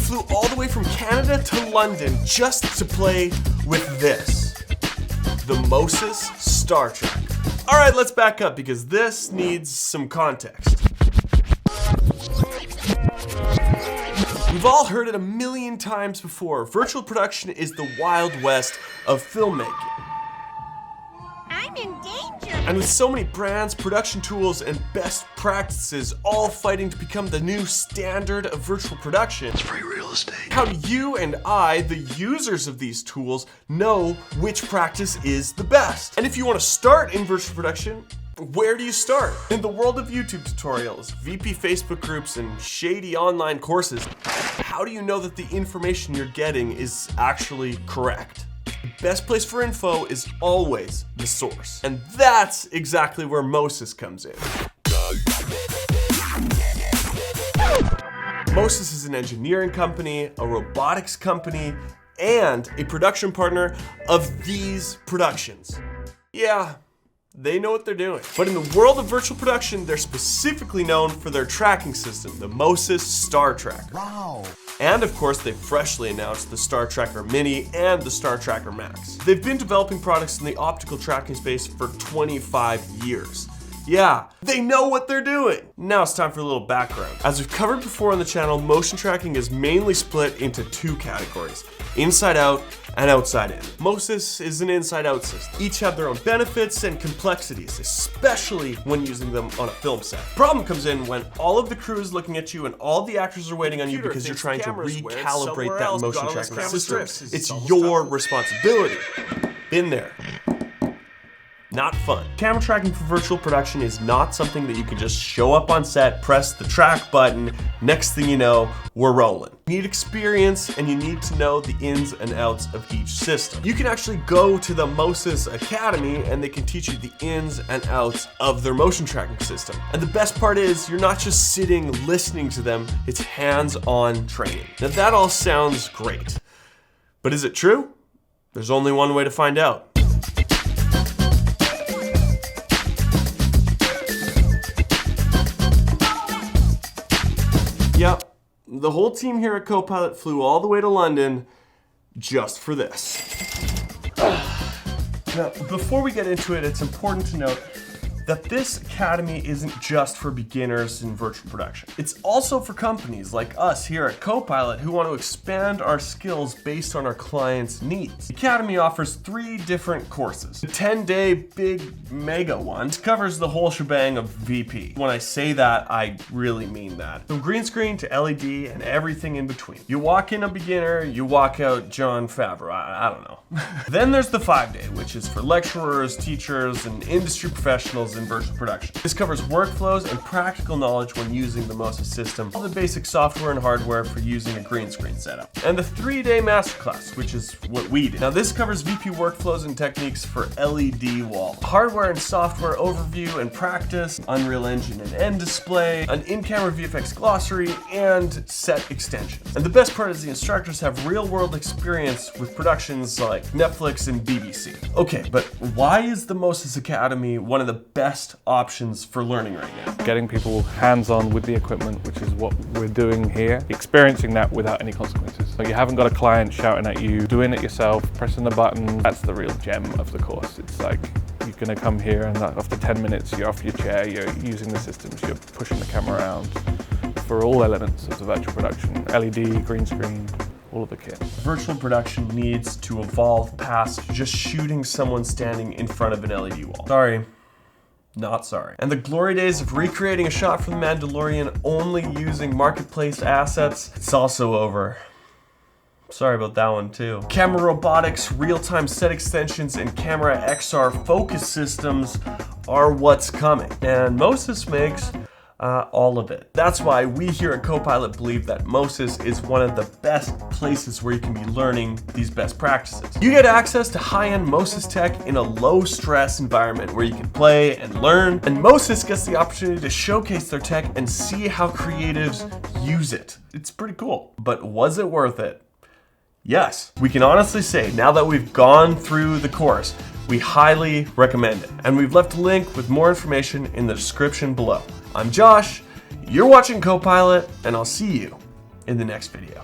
flew all the way from Canada to London just to play with this, the Mo-Sys Star Track. All right, let's back up because this needs some context. We've all heard it a million times before. Virtual production is the Wild West of filmmaking. I'm in danger. And with so many brands, production tools, and best practices all fighting to become the new standard of virtual production, It's free real estate. how do you and I, the users of these tools, know which practice is the best? And if you want to start in virtual production, where do you start? In the world of YouTube tutorials, VP Facebook groups, and shady online courses, how do you know that the information you're getting is actually correct? The best place for info is always the source. And that's exactly where Mo-Sys comes in. Mo-Sys is an engineering company, a robotics company, and a production partner of these productions. Yeah, they know what they're doing. But in the world of virtual production, they're specifically known for their tracking system, the Mo-Sys Star Tracker. Wow. And of course, they freshly announced the Star Tracker Mini and the Star Tracker Max. They've been developing products in the optical tracking space for 25 years. Yeah, they know what they're doing. Now it's time for a little background. As we've covered before on the channel, motion tracking is mainly split into two categories: inside out and outside in. Mo-Sys is an inside out system. Each have their own benefits and complexities, especially when using them on a film set. Problem comes in when all of the crew is looking at you and all the actors are waiting on you because you're trying to recalibrate that motion tracking system. It's your responsibility. Been there. Not fun. Camera tracking for virtual production is not something that you can just show up on set, press the track button, next thing you know, we're rolling. You need experience and you need to know the ins and outs of each system. You can actually go to the Mo-Sys Academy and they can teach you the ins and outs of their motion tracking system. And the best part is you're not just sitting listening to them, it's hands-on training. Now that all sounds great, but is it true? There's only one way to find out. Yep, the whole team here at CoPilot flew all the way to London just for this. Now, before we get into it, it's important to note that this academy isn't just for beginners in virtual production. It's also for companies like us here at CoPilot who want to expand our skills based on our clients' needs. The academy offers 3 different courses. The 10-day big mega one covers the whole shebang of VP. When I say that, I really mean that. From green screen to LED and everything in between. You walk in a beginner, you walk out Jon Favreau. I don't know. Then there's the 5-day, which is for lecturers, teachers, and industry professionals in virtual production. This covers workflows and practical knowledge when using the Mo-Sys system, all the basic software and hardware for using a green screen setup. And the 3-day masterclass, which is what we did. Now this covers VP workflows and techniques for LED wall, hardware and software overview and practice, Unreal Engine and end display, an in-camera VFX glossary, and set extensions. And the best part is the instructors have real-world experience with productions like Netflix and BBC. Okay, but why is the Mo-Sys Academy one of the best options for learning right now? Getting people hands-on with the equipment, which is what we're doing here, experiencing that without any consequences. So you haven't got a client shouting at you, doing it yourself, pressing the button. That's the real gem of the course. It's like you're gonna come here and after 10 minutes you're off your chair, you're using the systems, you're pushing the camera around for all elements of the virtual production, LED, green screen, all of the kit. Virtual production needs to evolve past just shooting someone standing in front of an LED wall. Sorry. Not sorry. And the glory days of recreating a shot from The Mandalorian only using marketplace assets, it's also over. Sorry about that one too. Camera robotics, real-time set extensions, and camera XR focus systems are what's coming. And Mo-Sys makes all of it. That's why we here at CoPilot believe that Mo-Sys is one of the best places where you can be learning these best practices. You get access to high-end Mo-Sys tech in a low-stress environment where you can play and learn, and Mo-Sys gets the opportunity to showcase their tech and see how creatives use it. It's pretty cool. But was it worth it? Yes. We can honestly say, now that we've gone through the course, we highly recommend it. And we've left a link with more information in the description below. I'm Josh, you're watching CoPilot, and I'll see you in the next video.